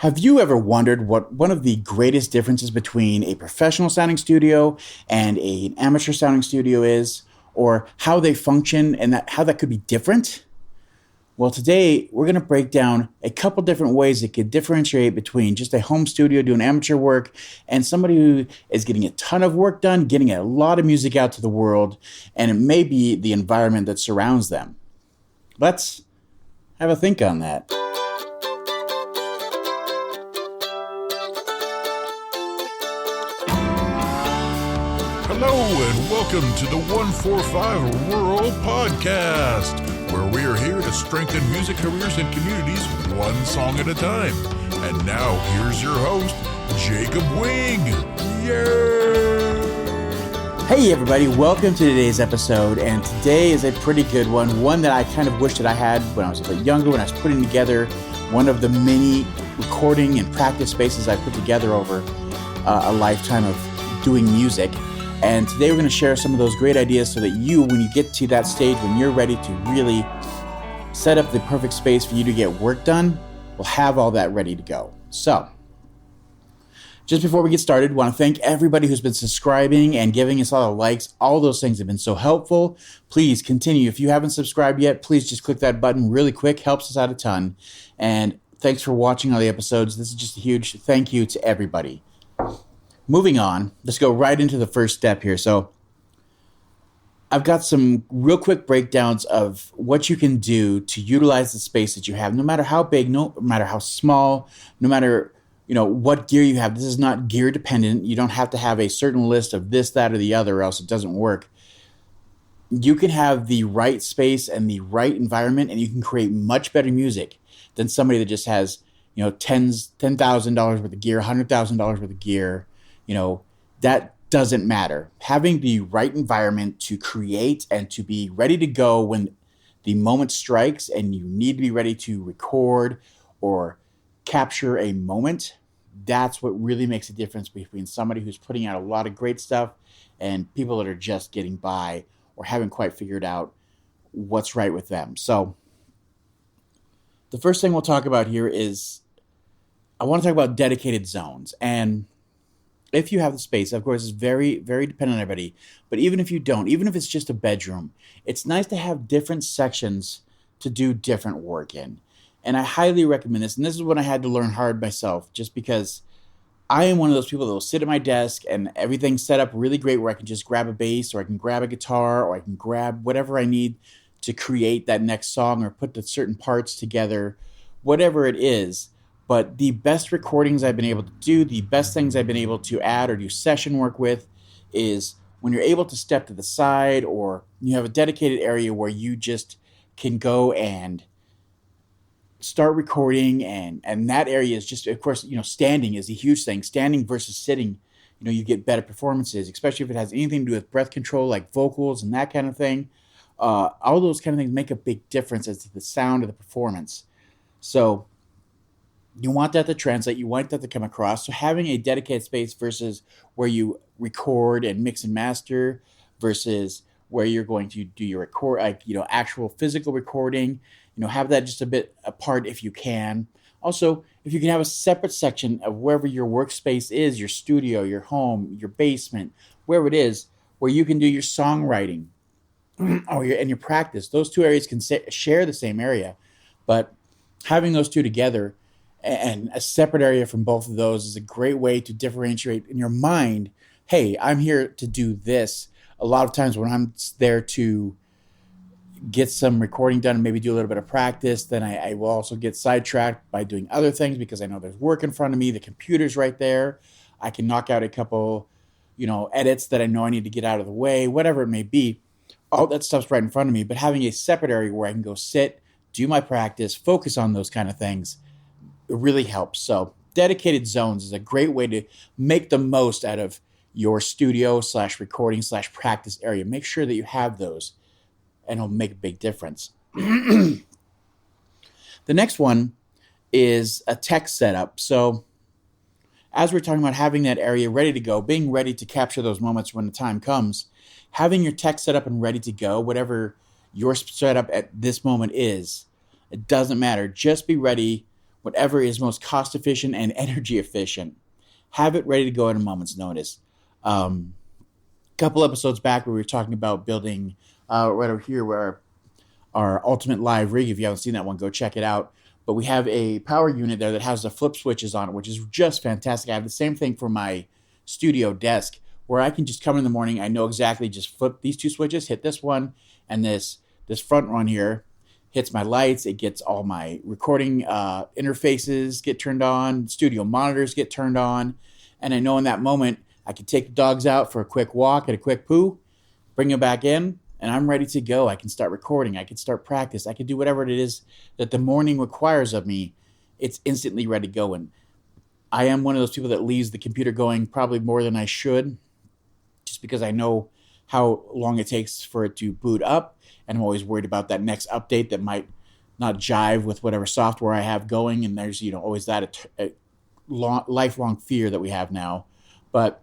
Have you ever wondered what one of the greatest differences between a professional sounding studio and an amateur sounding studio is, or how they function and how that could be different? Well, today we're going to break down a couple different ways that could differentiate between just a home studio doing amateur work and somebody who is getting a ton of work done, getting a lot of music out to the world, and it may be the environment that surrounds them. Let's have a think on that. Hello and welcome to the 145 Rural Podcast, where we are here to strengthen music careers and communities one song at a time. And now here's your host, Jacob Wing. Yay! Hey everybody, welcome to today's episode, and today is a pretty good one that I kind of wish that I had when I was a bit younger, when I was putting together one of the many recording and practice spaces I put together over a lifetime of doing music. And today we're going to share some of those great ideas so that you, when you get to that stage, when you're ready to really set up the perfect space for you to get work done, we'll have all that ready to go. So, just before we get started, I want to thank everybody who's been subscribing and giving us all the likes. All those things have been so helpful. Please continue. If you haven't subscribed yet, please just click that button really quick. Helps us out a ton. And thanks for watching all the episodes. This is just a huge thank you to everybody. Moving on, let's go right into the first step here. So I've got some real quick breakdowns of what you can do to utilize the space that you have, no matter how big, no matter how small, no matter what gear you have. This is not gear dependent. You don't have to have a certain list of this, that, or the other, or else it doesn't work. You can have the right space and the right environment, and you can create much better music than somebody that just has $10,000 worth of gear, $100,000 worth of gear. That doesn't matter. Having the right environment to create and to be ready to go when the moment strikes and you need to be ready to record or capture a moment, that's what really makes a difference between somebody who's putting out a lot of great stuff and people that are just getting by or haven't quite figured out what's right with them. So the first thing we'll talk about here is I want to talk about dedicated zones. And if you have the space, of course, it's very, very dependent on everybody. But even if you don't, even if it's just a bedroom, it's nice to have different sections to do different work in. And I highly recommend this. And this is what I had to learn hard myself, just because I am one of those people that will sit at my desk and everything's set up really great where I can just grab a bass or I can grab a guitar or I can grab whatever I need to create that next song or put the certain parts together, whatever it is. But the best recordings I've been able to do, the best things I've been able to add or do session work with is when you're able to step to the side or you have a dedicated area where you just can go and start recording. And that area is just, of course, standing is a huge thing. Standing versus sitting, you get better performances, especially if it has anything to do with breath control, like vocals and that kind of thing. All those kind of things make a big difference as to the sound of the performance. So you want that to translate. You want that to come across. So having a dedicated space versus where you record and mix and master versus where you're going to do your actual physical recording, have that just a bit apart if you can. Also, if you can have a separate section of wherever your workspace is, your studio, your home, your basement, wherever it is, where you can do your songwriting and your practice. Those two areas can share the same area, but having those two together and a separate area from both of those is a great way to differentiate in your mind. Hey, I'm here to do this. A lot of times when I'm there to get some recording done and maybe do a little bit of practice, then I will also get sidetracked by doing other things because I know there's work in front of me. The computer's right there. I can knock out a couple, edits that I know I need to get out of the way, whatever it may be. All that stuff's right in front of me. But having a separate area where I can go sit, do my practice, focus on those kind of things, it really helps. So dedicated zones is a great way to make the most out of your studio /recording /practice area. Make sure that you have those and it'll make a big difference. The next one is a tech setup. So as we're talking about having that area ready to go, being ready to capture those moments when the time comes, having your tech set up and ready to go, whatever your setup at this moment is, it doesn't matter. Just be ready whatever is most cost efficient and energy efficient. Have it ready to go at a moment's notice. A couple episodes back, we were talking about building right over here where our ultimate live rig. If you haven't seen that one, go check it out. But we have a power unit there that has the flip switches on it, which is just fantastic. I have the same thing for my studio desk, where I can just come in the morning. I know exactly, just flip these two switches, hit this one, and this front one here hits my lights. It gets all my recording interfaces get turned on, studio monitors get turned on, and I know in that moment I can take the dogs out for a quick walk and a quick poo, bring them back in, and I'm ready to go. I can start recording. I can start practice. I can do whatever it is that the morning requires of me. It's instantly ready to go. And I am one of those people that leaves the computer going probably more than I should, just because I know how long it takes for it to boot up. And I'm always worried about that next update that might not jive with whatever software I have going. And there's, always that lifelong fear that we have now. But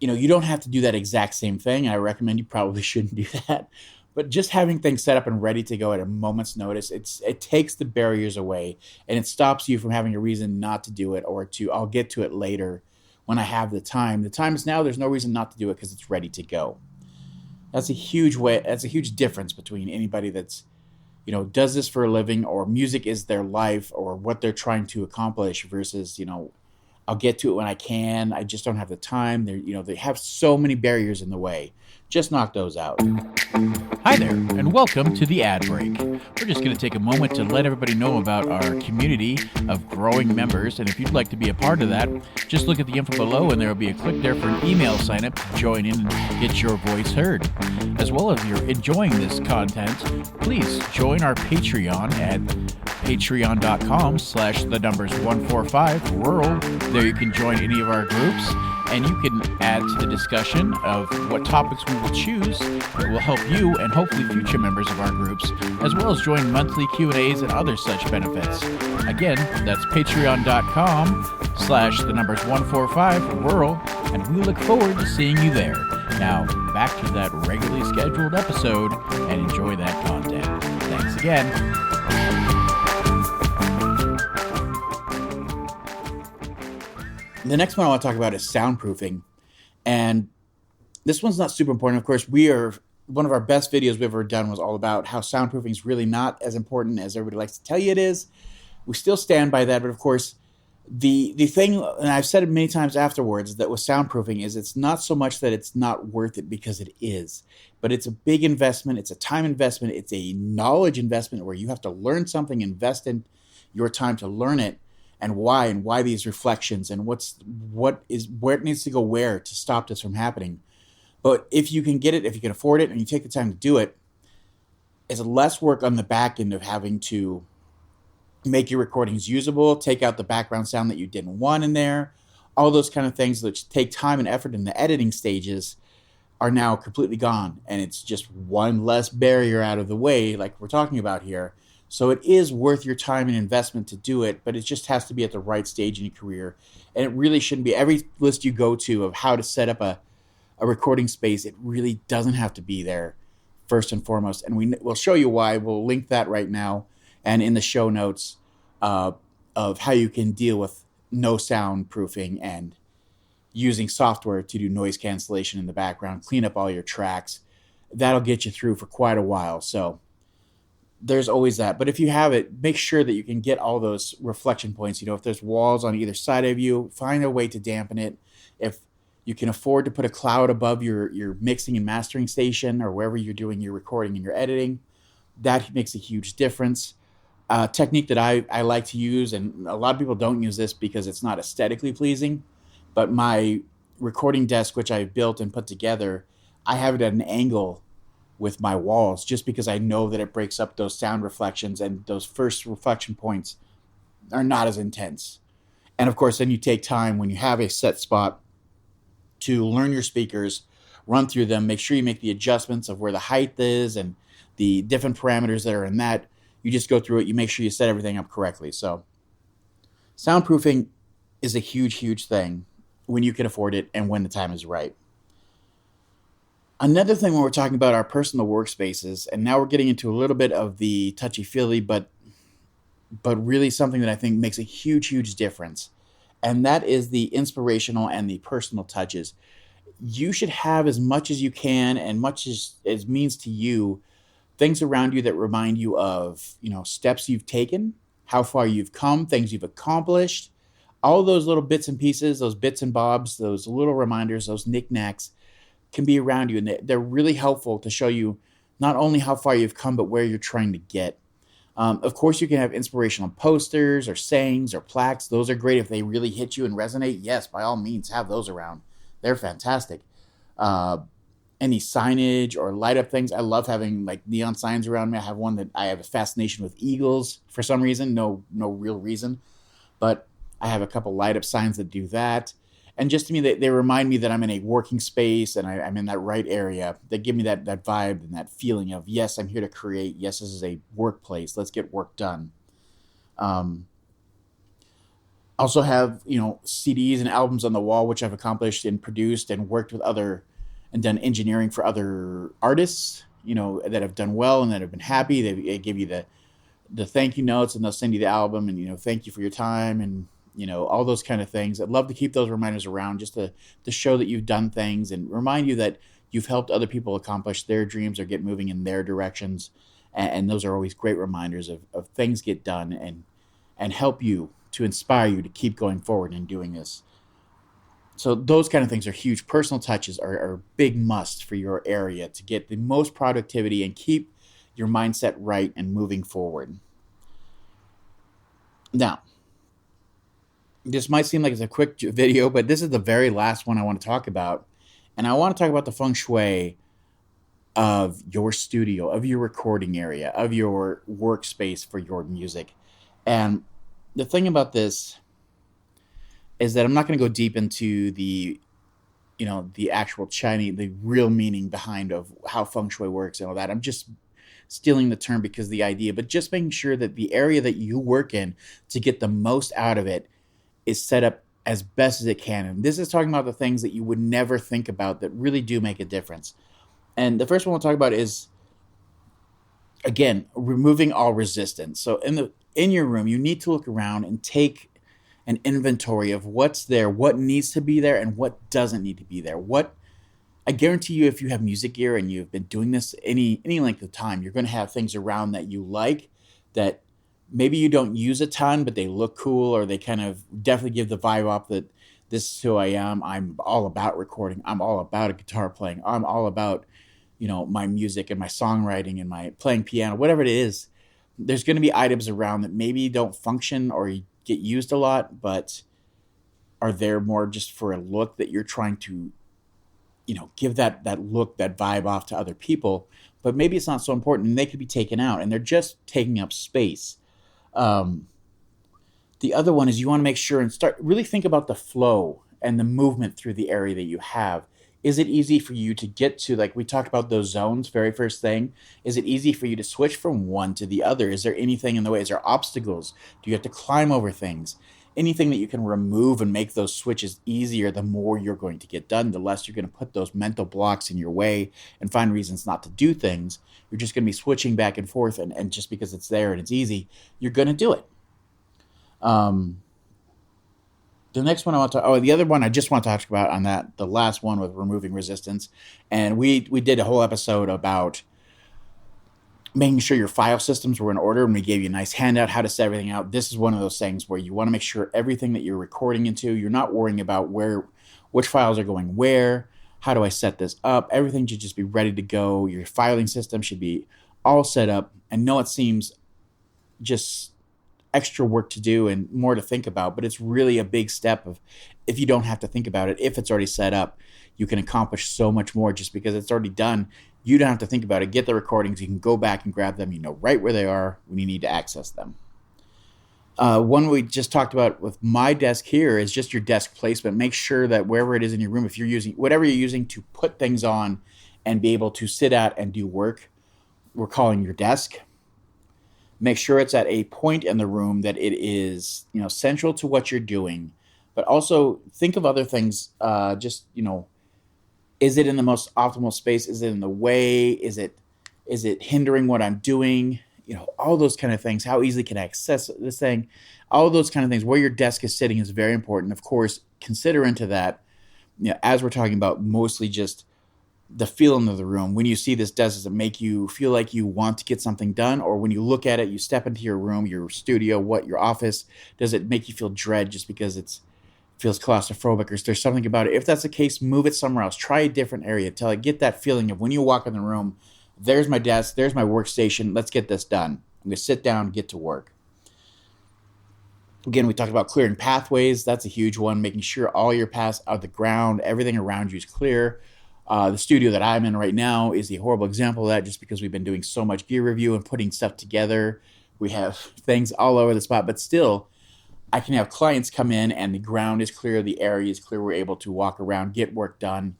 you don't have to do that exact same thing. I recommend you probably shouldn't do that. But just having things set up and ready to go at a moment's notice, it takes the barriers away, and it stops you from having a reason not to do it, or I'll get to it later when I have the time. The time is now. There's no reason not to do it because it's ready to go. That's a huge difference between anybody that's, does this for a living, or music is their life, or what they're trying to accomplish, versus, I'll get to it when I can. I just don't have the time. They have so many barriers in the way. Just knock those out. Hi there, and welcome to the ad break. We're just going to take a moment to let everybody know about our community of growing members, and if you'd like to be a part of that, just look at the info below, and there will be a click there for an email sign-up to join in and get your voice heard. As well, if you're enjoying this content, please join our Patreon at patreon.com/145rural. There you can join any of our groups, and you can add to the discussion of what topics we will choose that will help you and hopefully future members of our groups, as well as join monthly Q&As and other such benefits. Again, that's patreon.com/145rural, and we look forward to seeing you there. Now, back to that regularly scheduled episode, and enjoy that content. Thanks again. The next one I want to talk about is soundproofing. And this one's not super important. Of course, one of our best videos we've ever done was all about how soundproofing is really not as important as everybody likes to tell you it is. We still stand by that, but of course, the thing, and I've said it many times afterwards, that with soundproofing is it's not so much that it's not worth it, because it is, but it's a big investment. It's a time investment. It's a knowledge investment where you have to learn something, invest in your time to learn it, and why these reflections, and where it needs to go where to stop this from happening. But if you can get it, if you can afford it, and you take the time to do it, it's less work on the back end of having to make your recordings usable, take out the background sound that you didn't want in there. All those kind of things that take time and effort in the editing stages are now completely gone. And it's just one less barrier out of the way, like we're talking about here. So it is worth your time and investment to do it, but it just has to be at the right stage in your career. And it really shouldn't be every list you go to of how to set up a recording space. It really doesn't have to be there first and foremost. And we'll show you why. We'll link that right now and in the show notes of how you can deal with no soundproofing and using software to do noise cancellation in the background, clean up all your tracks. That'll get you through for quite a while. So there's always that. But if you have it, make sure that you can get all those reflection points. If there's walls on either side of you, find a way to dampen it. If you can afford to put a cloud above your mixing and mastering station, or wherever you're doing your recording and your editing, that makes a huge difference. Technique that I like to use, and a lot of people don't use this because it's not aesthetically pleasing, but my recording desk, which I built and put together, I have it at an angle with my walls, just because I know that it breaks up those sound reflections, and those first reflection points are not as intense. And of course, then you take time when you have a set spot to learn your speakers, run through them, make sure you make the adjustments of where the height is and the different parameters that are in that. You just go through it. You make sure you set everything up correctly. So soundproofing is a huge, huge thing when you can afford it and when the time is right. Another thing when we're talking about our personal workspaces, and now we're getting into a little bit of the touchy-feely, but but really something that I think makes a huge difference. And that is the inspirational and the personal touches. You should have as much as you can and much as means to you, things around you that remind you of, steps you've taken, how far you've come, things you've accomplished, all those little bits and pieces, those bits and bobs, those little reminders, those knickknacks can be around you. And they're really helpful to show you not only how far you've come, but where you're trying to get. Of course, you can have inspirational posters or sayings or plaques. Those are great if they really hit you and resonate. Yes, by all means, have those around. They're fantastic. Any signage or light up things. I love having like neon signs around me. I have one that I have a fascination with eagles for some reason. No real reason. But I have a couple light up signs that do that. And just to me, they remind me that I'm in a working space and I'm in that right area. They give me that vibe and that feeling of, yes, I'm here to create. Yes, this is a workplace. Let's get work done. Also have, CDs and albums on the wall, which I've accomplished and produced and worked with and done engineering for other artists, that have done well and that have been happy. They give you the thank you notes and they'll send you the album and, thank you for your time and, all those kind of things. I'd love to keep those reminders around just to show that you've done things and remind you that you've helped other people accomplish their dreams or get moving in their directions. And those are always great reminders of things get done and help you to inspire you to keep going forward and doing this. So those kind of things are huge. Personal touches are a big must for your area to get the most productivity and keep your mindset right and moving forward. Now, this might seem like it's a quick video, but this is the very last one I want to talk about. And I want to talk about the Feng Shui of your studio, of your recording area, of your workspace for your music. And the thing about this is that I'm not going to go deep into the actual Chinese, the real meaning behind of how Feng Shui works and all that. I'm just stealing the term because of the idea, but just making sure that the area that you work in to get the most out of it is set up as best as it can. And this is talking about the things that you would never think about that really do make a difference. And the first one we'll talk about is, again, removing all resistance. So in your room, you need to look around and take an inventory of what's there, what needs to be there, and what doesn't need to be there. I guarantee you, if you have music gear and you've been doing this any length of time, you're going to have things around that you like that maybe you don't use a ton, but they look cool, or they kind of definitely give the vibe off that this is who I am. I'm all about recording. I'm all about a guitar playing. I'm all about, my music and my songwriting and my playing piano, whatever it is. There's going to be items around that maybe don't function or get used a lot, but are there more just for a look that you're trying to, give that look, that vibe off to other people, but maybe it's not so important and they could be taken out and they're just taking up space. The other one is you want to make sure and really think about the flow and the movement through the area that you have. Is it easy for you to get to, like we talked about those zones, very first thing? Is it easy for you to switch from one to the other? Is there anything in the way? Is there obstacles? Do you have to climb over things? Anything that you can remove and make those switches easier, the more you're going to get done, the less you're going to put those mental blocks in your way and find reasons not to do things. You're just going to be switching back and forth, and just because it's there and it's easy, you're going to do it. The next one the other one I just want to talk about on that, the last one with removing resistance. And we did a whole episode about making sure your file systems were in order, and we gave you a nice handout how to set everything out. This is one of those things where you want to make sure everything that you're recording into, you're not worrying about which files are going where, how do I set this up? Everything should just be ready to go. Your filing system should be all set up. And no, it seems just extra work to do and more to think about, but it's really a big step if you don't have to think about it. If it's already set up, you can accomplish so much more just because it's already done. You don't have to think about it. Get the recordings. You can go back and grab them. You know right where they are when you need to access them. One we just talked about with my desk here is just your desk placement. Make sure that wherever it is in your room, if you're using whatever you're using to put things on and be able to sit at and do work, we're calling your desk. Make sure it's at a point in the room that it is, central to what you're doing. But also think of other things. Is it in the most optimal space? Is it in the way? Is it hindering what I'm doing? all those kind of things. How easily can I access this thing? All those kind of things. Where your desk is sitting is very important. Of course, consider into that, as we're talking about, mostly just the feeling of the room. When you see this desk, does it make you feel like you want to get something done? Or when you look at it, you step into your room, your studio, your office, does it make you feel dread just because it feels claustrophobic, or is there something about it? If that's the case, move it somewhere else. Try a different area till I get that feeling of when you walk in the room, there's my desk, there's my workstation, let's get this done. I'm going to sit down and get to work. Again, we talked about clearing pathways. That's a huge one, making sure all your paths out of the ground, everything around you is clear. The studio that I'm in right now is a horrible example of that, just because we've been doing so much gear review and putting stuff together. We have things all over the spot, but still, I can have clients come in and the ground is clear, the area is clear, we're able to walk around, get work done.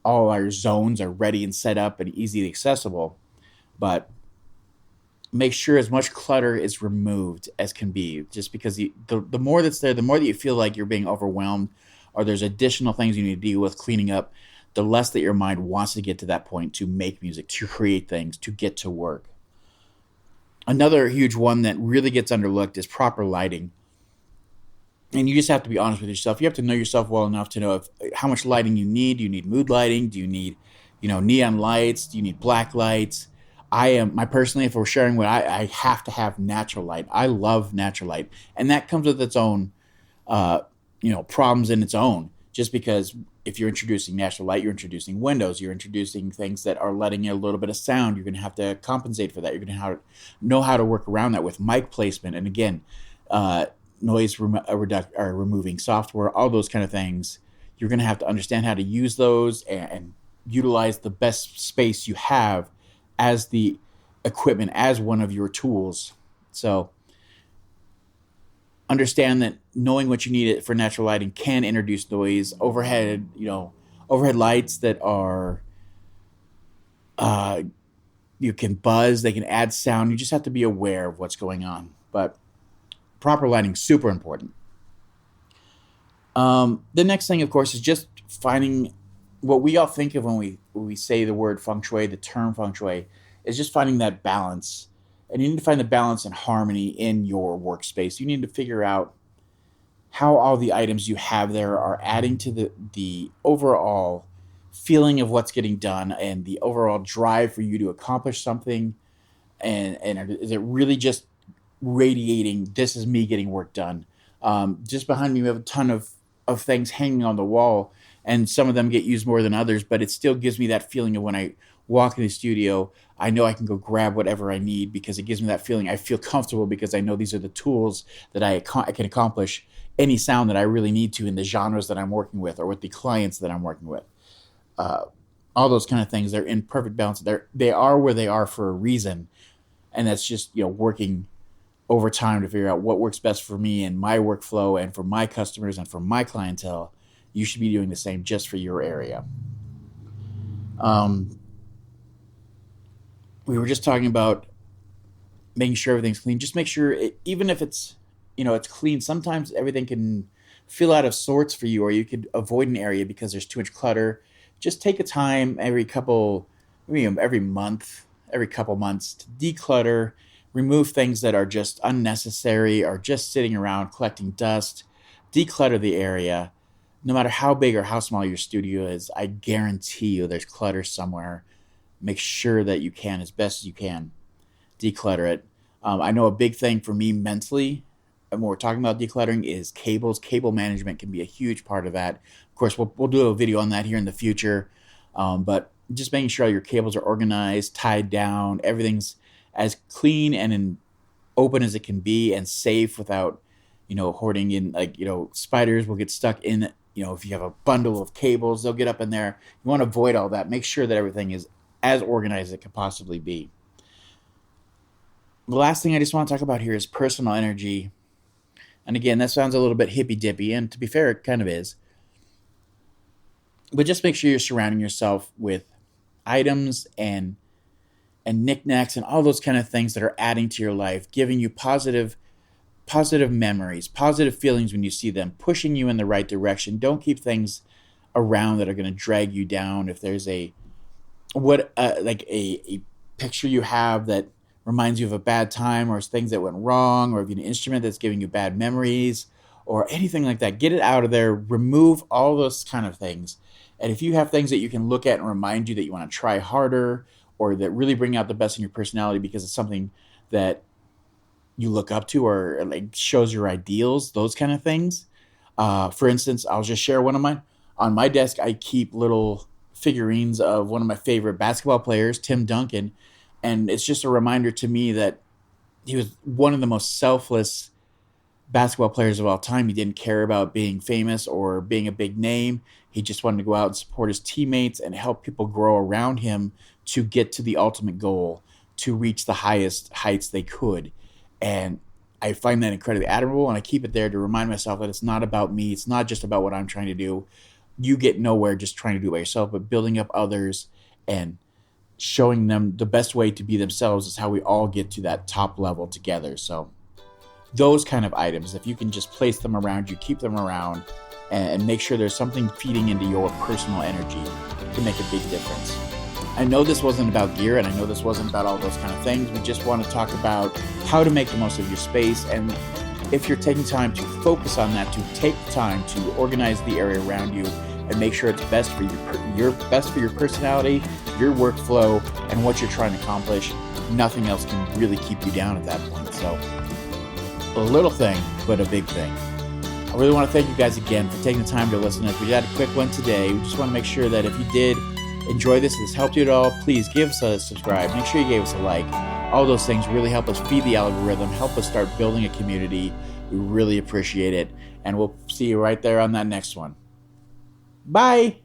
All our zones are ready and set up and easily accessible. But make sure as much clutter is removed as can be, just because the more that's there, the more that you feel like you're being overwhelmed or there's additional things you need to deal with cleaning up, the less that your mind wants to get to that point to make music, to create things, to get to work. Another huge one that really gets underlooked is proper lighting. And you just have to be honest with yourself. You have to know yourself well enough to know how much lighting you need. Do you need mood lighting? Do you need, neon lights? Do you need black lights? Personally, if we're sharing what I have to have natural light. I love natural light. And that comes with its own, problems in its own. Just because if you're introducing natural light, you're introducing windows, you're introducing things that are letting in a little bit of sound. You're going to have to compensate for that. You're going to know how to work around that with mic placement. And again, noise removing software, all those kind of things. You're going to have to understand how to use those and utilize the best space you have as the equipment, as one of your tools. So understand that knowing what you need for natural lighting can introduce noise. Overhead lights that are, you can buzz, they can add sound. You just have to be aware of what's going on. But proper lighting, super important. The next thing, of course, is just finding what we all think of when we say the word Feng Shui, the term Feng Shui, is just finding that balance. And you need to find the balance and harmony in your workspace. You need to figure out how all the items you have there are adding to the overall feeling of what's getting done and the overall drive for you to accomplish something. And is it really just radiating, this is me getting work done? Just behind me, we have a ton of things hanging on the wall, and some of them get used more than others, but it still gives me that feeling of when I walk in the studio, I know I can go grab whatever I need because it gives me that feeling. I feel comfortable because I know these are the tools that I can accomplish any sound that I really need to in the genres that I'm working with or with the clients that I'm working with. All those kind of things, they're in perfect balance. They are where they are for a reason, and that's just working over time to figure out what works best for me and my workflow and for my customers and for my clientele. You should be doing the same just for your area. We were just talking about making sure everything's clean. Just make sure, even if it's, it's clean, sometimes everything can feel out of sorts for you, or you could avoid an area because there's too much clutter. Just take a time every couple months to declutter, remove things that are just unnecessary or just sitting around collecting dust. Declutter the area. No matter how big or how small your studio is, I guarantee you there's clutter somewhere. Make sure that you can, as best as you can, declutter it. I know a big thing for me mentally, and when we're talking about decluttering, is cables. Cable management can be a huge part of that. Of course, we'll do a video on that here in the future, but just making sure your cables are organized, tied down, everything's as clean and open as it can be and safe without, hoarding in, spiders will get stuck in, if you have a bundle of cables, they'll get up in there. You want to avoid all that. Make sure that everything is as organized as it could possibly be. The last thing I just want to talk about here is personal energy. And again, that sounds a little bit hippy-dippy, and to be fair, it kind of is. But just make sure you're surrounding yourself with items and knickknacks and all those kind of things that are adding to your life, giving you positive memories, positive feelings when you see them, pushing you in the right direction. Don't keep things around that are going to drag you down. If there's a picture you have that reminds you of a bad time or things that went wrong, or if you have an instrument that's giving you bad memories or anything like that. Get it out of there. Remove all those kind of things. And if you have things that you can look at and remind you that you want to try harder or that really bring out the best in your personality because it's something that you look up to or like shows your ideals, those kind of things. For instance, I'll just share one of mine. On my desk, I keep little figurines of one of my favorite basketball players, Tim Duncan. And it's just a reminder to me that he was one of the most selfless basketball players of all time. He didn't care about being famous or being a big name. He just wanted to go out and support his teammates and help people grow around him to get to the ultimate goal, to reach the highest heights they could. And I find that incredibly admirable, and I keep it there to remind myself that it's not about me. It's not just about what I'm trying to do. You get nowhere just trying to do it by yourself, but building up others and showing them the best way to be themselves is how we all get to that top level together. So those kind of items, if you can just place them around you, keep them around, and make sure there's something feeding into your personal energy, can make a big difference. I know this wasn't about gear, and I know this wasn't about all those kind of things. We just want to talk about how to make the most of your space. And if you're taking time to focus on that, to take the time to organize the area around you and make sure it's best for your personality, your workflow, and what you're trying to accomplish, nothing else can really keep you down at that point. So a little thing, but a big thing. I really want to thank you guys again for taking the time to listen. If we had a quick one today, we just want to make sure that if you did enjoy this helped you at all, please give us a subscribe. Make sure you gave us a like. All those things really help us feed the algorithm, help us start building a community. We really appreciate it. And we'll see you right there on that next one. Bye.